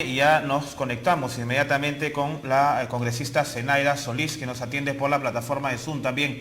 Y ya nos conectamos inmediatamente con la congresista Zenaida Solís, que nos atiende por la plataforma de Zoom también.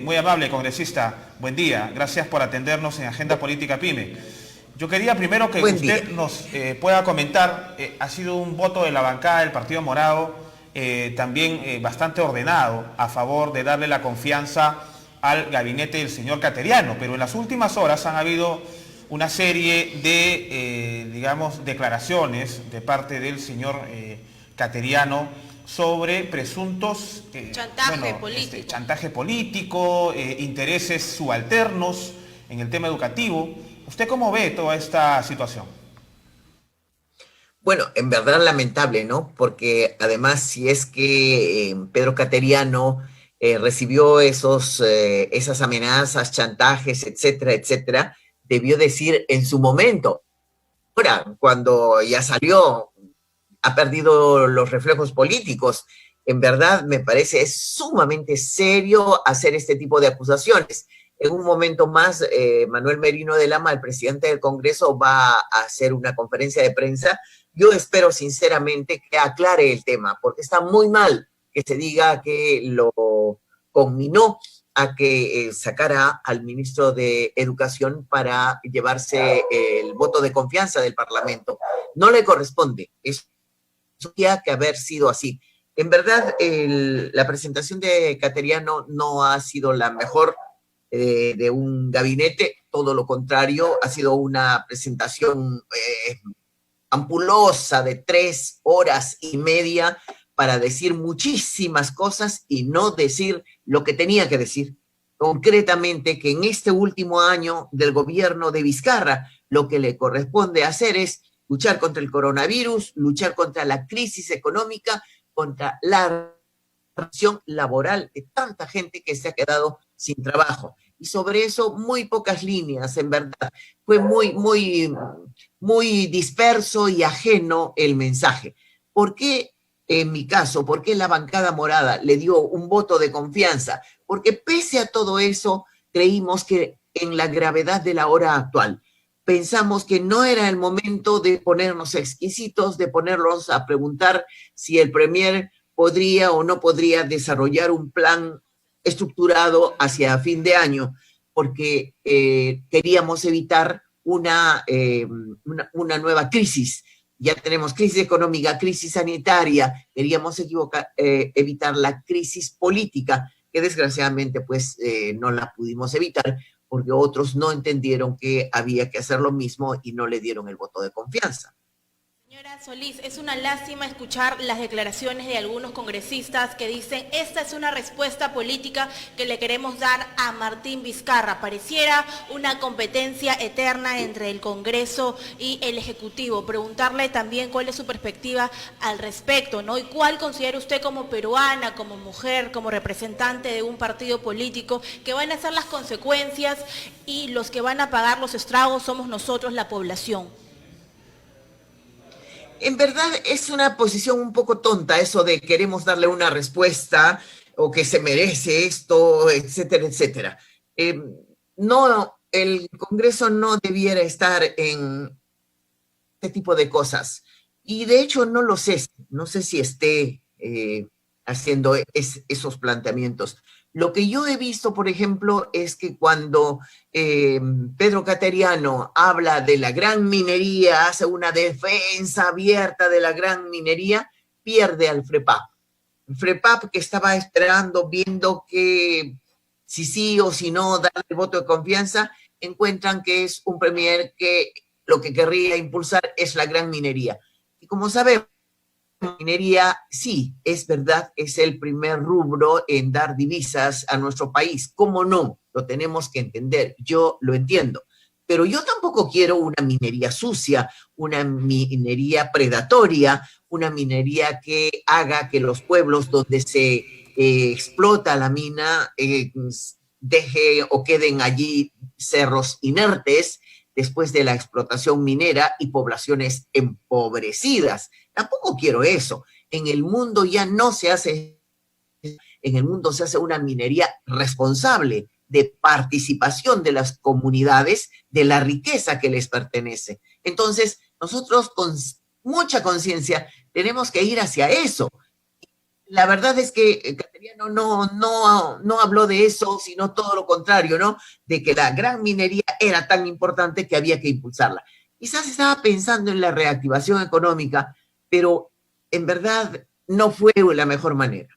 Muy amable, congresista, buen día. Gracias por atendernos en Agenda Política PYME. Yo quería primero que Buen día. usted nos pueda comentar, ha sido un voto de la bancada del Partido Morado, también bastante ordenado, a favor de darle la confianza al gabinete del señor Cateriano, pero en las últimas horas han habido una serie de, digamos, declaraciones de parte del señor Cateriano sobre presuntos chantaje político, intereses subalternos en el tema educativo. ¿Usted cómo ve toda esta situación? Bueno, en verdad lamentable, ¿no? Porque además, si es que Pedro Cateriano recibió esas amenazas, chantajes, etcétera, etcétera, debió decir en su momento. Ahora, cuando ya salió, ha perdido los reflejos políticos. En verdad, me parece sumamente serio hacer este tipo de acusaciones. En un momento más, Manuel Merino de Lama, el presidente del Congreso, va a hacer una conferencia de prensa. Yo espero sinceramente que aclare el tema, porque está muy mal que se diga que lo conminó a que sacara al ministro de Educación para llevarse el voto de confianza del Parlamento. No le corresponde. Eso tendría que haber sido así. En verdad, la presentación de Cateriano no ha sido la mejor de un gabinete, todo lo contrario, ha sido una presentación ampulosa de 3 horas y media para decir muchísimas cosas y no decir lo que tenía que decir. Concretamente, que en este último año del gobierno de Vizcarra, lo que le corresponde hacer es luchar contra el coronavirus, luchar contra la crisis económica, contra la relación laboral de tanta gente que se ha quedado sin trabajo. Y sobre eso, muy pocas líneas, en verdad. Fue muy disperso y ajeno el mensaje. ¿Por qué, en mi caso, por qué la bancada morada le dio un voto de confianza? Porque pese a todo eso, creímos que en la gravedad de la hora actual, pensamos que no era el momento de ponernos exquisitos, de ponernos a preguntar si el premier podría o no podría desarrollar un plan estructurado hacia fin de año, porque queríamos evitar una nueva crisis. Ya tenemos crisis económica, crisis sanitaria, queríamos evitar la crisis política, que desgraciadamente pues no la pudimos evitar, porque otros no entendieron que había que hacer lo mismo y no le dieron el voto de confianza. Señora Solís, es una lástima escuchar las declaraciones de algunos congresistas que dicen esta es una respuesta política que le queremos dar a Martín Vizcarra. Pareciera una competencia eterna entre el Congreso y el Ejecutivo. Preguntarle también cuál es su perspectiva al respecto, ¿no? Y cuál considera usted como peruana, como mujer, como representante de un partido político, que van a ser las consecuencias y los que van a pagar los estragos somos nosotros, la población. En verdad es una posición un poco tonta eso de queremos darle una respuesta o que se merece esto, etcétera, etcétera. No, el Congreso no debiera estar en este tipo de cosas. Y de hecho no lo sé, no sé si esté haciendo esos planteamientos. Lo que yo he visto, por ejemplo, es que cuando Pedro Cateriano habla de la gran minería, hace una defensa abierta de la gran minería, pierde al FREPAP. El FREPAP, que estaba esperando, viendo que si sí o si no darle el voto de confianza, encuentran que es un premier que lo que querría impulsar es la gran minería. Y como sabemos, la minería, sí, es verdad, es el primer rubro en dar divisas a nuestro país. ¿Cómo no? Lo tenemos que entender. Yo lo entiendo. Pero yo tampoco quiero una minería sucia, una minería predatoria, una minería que haga que los pueblos donde se explota la mina deje o queden allí cerros inertes después de la explotación minera y poblaciones empobrecidas. Tampoco quiero eso. En el mundo ya no se hace, en el mundo se hace una minería responsable de participación de las comunidades de la riqueza que les pertenece. Entonces, nosotros con mucha conciencia, tenemos que ir hacia eso. La verdad es que Cateriano no habló de eso, sino todo lo contrario, ¿no? De que la gran minería era tan importante que había que impulsarla. Quizás estaba pensando en la reactivación económica, pero en verdad no fue la mejor manera.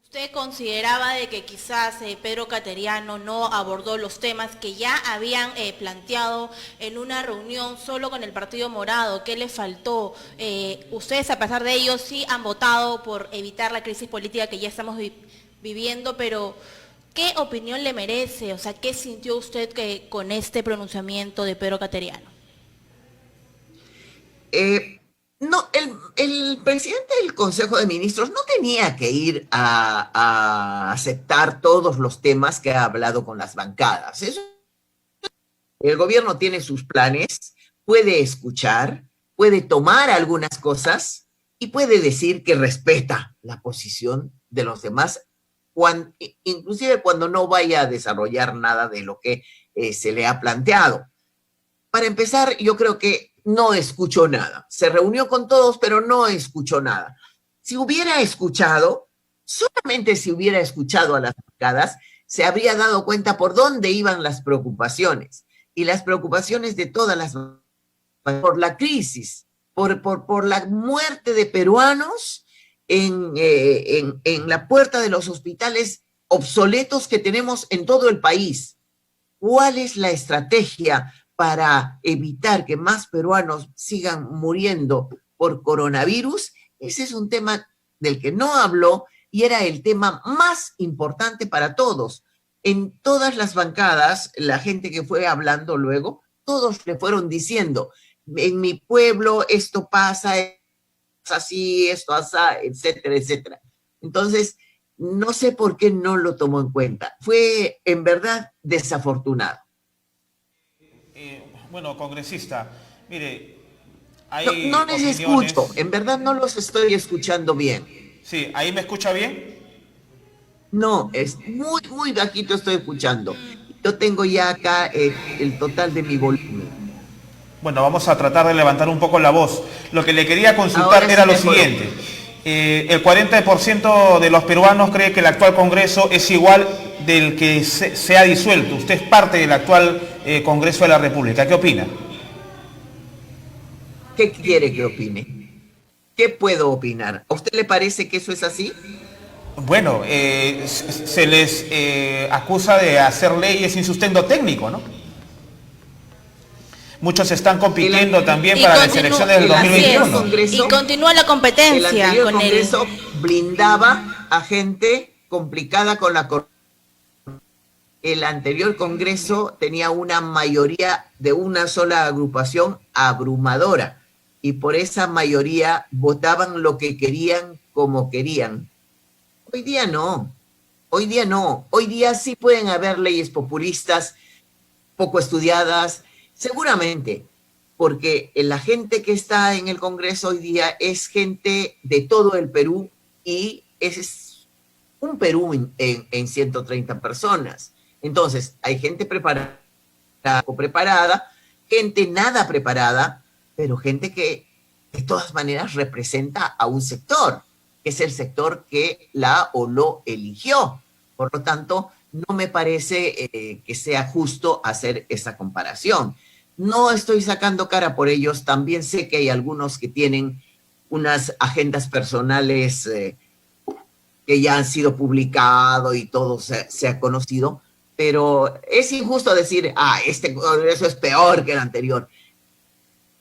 ¿Usted consideraba de que quizás Pedro Cateriano no abordó los temas que ya habían planteado en una reunión solo con el Partido Morado? ¿Qué le faltó? Ustedes, a pesar de ello, sí han votado por evitar la crisis política que ya estamos viviendo, pero ¿qué opinión le merece? O sea, ¿qué sintió usted con este pronunciamiento de Pedro Cateriano? No, el presidente del Consejo de Ministros no tenía que ir a aceptar todos los temas que ha hablado con las bancadas. El gobierno tiene sus planes, puede escuchar, puede tomar algunas cosas y puede decir que respeta la posición de los demás, inclusive cuando no vaya a desarrollar nada de lo que se le ha planteado. Para empezar, yo creo que no escuchó nada. Se reunió con todos, pero no escuchó nada. Si hubiera escuchado, solamente si hubiera escuchado a las bancadas, se habría dado cuenta por dónde iban las preocupaciones. Y las preocupaciones de todas las bancadas, por la crisis, por la muerte de peruanos en la puerta de los hospitales obsoletos que tenemos en todo el país. ¿Cuál es la estrategia para evitar que más peruanos sigan muriendo por coronavirus? Ese es un tema del que no habló y era el tema más importante para todos. En todas las bancadas, la gente que fue hablando luego, todos le fueron diciendo, en mi pueblo esto pasa, es así, esto así, etcétera, etcétera. Entonces, no sé por qué no lo tomó en cuenta. Fue, en verdad, desafortunado. Bueno, congresista, mire, hay no les escucho, en verdad no los estoy escuchando bien. Sí, ¿ahí me escucha bien? No, es muy, muy bajito estoy escuchando. Yo tengo ya acá el total de mi volumen. Bueno, vamos a tratar de levantar un poco la voz. Lo que le quería consultar era lo siguiente. El 40% de los peruanos cree que el actual Congreso es igual del que se ha disuelto. Usted es parte del actual Congreso de la República. ¿Qué opina? ¿Qué quiere que opine? ¿Qué puedo opinar? ¿A usted le parece que eso es así? Bueno, se les acusa de hacer leyes sin sustento técnico, ¿no? Muchos están compitiendo también para las elecciones del 2021. Y continúa la competencia. El anterior Congreso blindaba a gente complicada con la corrupción. El anterior Congreso tenía una mayoría de una sola agrupación abrumadora y por esa mayoría votaban lo que querían como querían. Hoy día no, hoy día no. Hoy día sí pueden haber leyes populistas, poco estudiadas, seguramente, porque la gente que está en el Congreso hoy día es gente de todo el Perú y es un Perú en 130 personas. Entonces, hay gente preparada o preparada, gente nada preparada, pero gente que de todas maneras representa a un sector, que es el sector que la o lo eligió. Por lo tanto, no me parece que sea justo hacer esa comparación. No estoy sacando cara por ellos, también sé que hay algunos que tienen unas agendas personales que ya han sido publicados y todo se ha conocido, pero es injusto decir, este Congreso es peor que el anterior.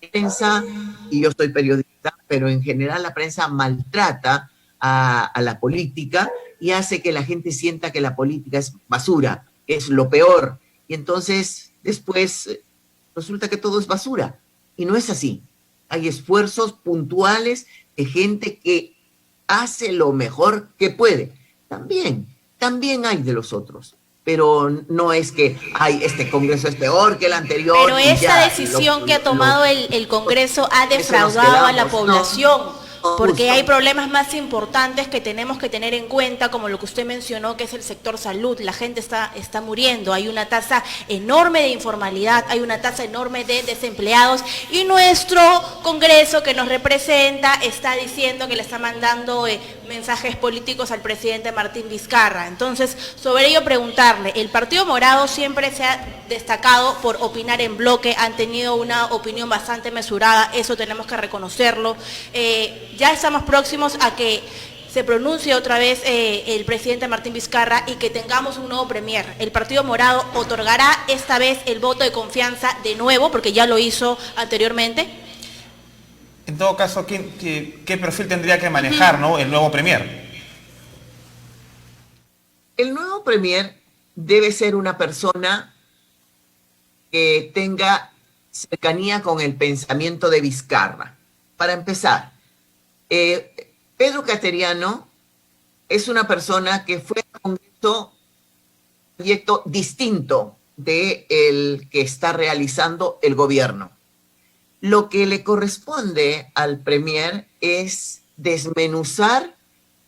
La prensa, y yo soy periodista, pero en general la prensa maltrata a la política y hace que la gente sienta que la política es basura, que es lo peor. Y entonces, después, resulta que todo es basura. Y no es así. Hay esfuerzos puntuales de gente que hace lo mejor que puede. También hay de los otros. Pero no es que, este Congreso es peor que el anterior. Pero esta decisión que ha tomado el Congreso ha defraudado a la población. Porque hay problemas más importantes que tenemos que tener en cuenta, como lo que usted mencionó, que es el sector salud. La gente está muriendo, hay una tasa enorme de informalidad, hay una tasa enorme de desempleados, y nuestro Congreso que nos representa está diciendo que le está mandando mensajes políticos al presidente Martín Vizcarra. Entonces, sobre ello preguntarle, el Partido Morado siempre se ha destacado por opinar en bloque, han tenido una opinión bastante mesurada, eso tenemos que reconocerlo. Ya estamos próximos a que se pronuncie otra vez el presidente Martín Vizcarra y que tengamos un nuevo premier. ¿El Partido Morado otorgará esta vez el voto de confianza de nuevo, porque ya lo hizo anteriormente? En todo caso, ¿qué perfil tendría que manejar, ¿no?, el nuevo premier? El nuevo premier debe ser una persona que tenga cercanía con el pensamiento de Vizcarra. Para empezar, Pedro Cateriano es una persona que fue a Congreso un proyecto distinto del que está realizando el gobierno. Lo que le corresponde al premier es desmenuzar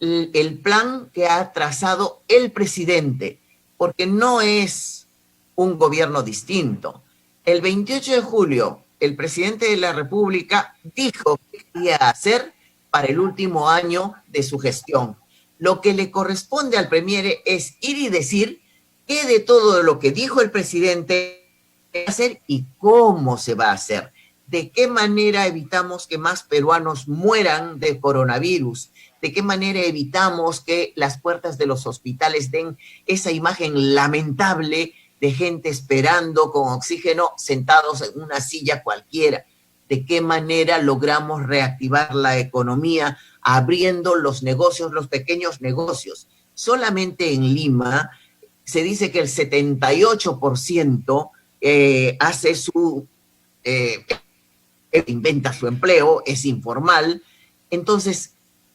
el plan que ha trazado el presidente, porque no es un gobierno distinto. El 28 de julio, el presidente de la República dijo qué quería hacer para el último año de su gestión. Lo que le corresponde al premier es ir y decir qué de todo lo que dijo el presidente va a hacer y cómo se va a hacer. De qué manera evitamos que más peruanos mueran de coronavirus. De qué manera evitamos que las puertas de los hospitales den esa imagen lamentable de gente esperando con oxígeno sentados en una silla cualquiera. De qué manera logramos reactivar la economía abriendo los negocios, los pequeños negocios. Solamente en Lima se dice que el 78% hace inventa su empleo, es informal. Entonces,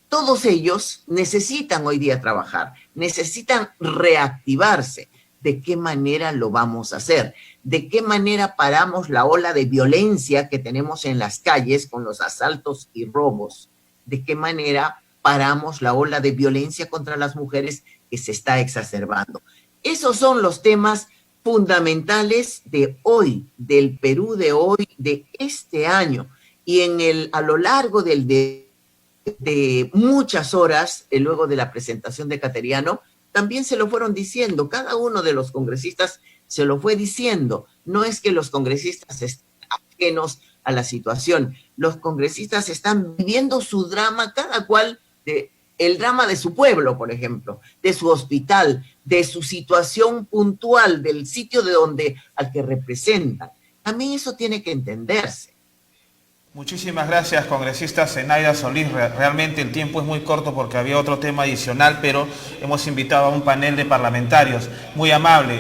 todos ellos necesitan hoy día trabajar, necesitan reactivarse. ¿De qué manera lo vamos a hacer? ¿De qué manera paramos la ola de violencia que tenemos en las calles con los asaltos y robos? ¿De qué manera paramos la ola de violencia contra las mujeres que se está exacerbando? Esos son los temas fundamentales de hoy, del Perú de hoy, de este año. Y a lo largo de muchas horas, luego de la presentación de Cateriano, también se lo fueron diciendo, cada uno de los congresistas se lo fue diciendo. No es que los congresistas estén ajenos a la situación, los congresistas están viviendo su drama, cada cual, el drama de su pueblo, por ejemplo, de su hospital, de su situación puntual, del sitio al que representan. A mí eso tiene que entenderse. Muchísimas gracias, congresista Zenaida Solís. Realmente el tiempo es muy corto porque había otro tema adicional, pero hemos invitado a un panel de parlamentarios muy amable.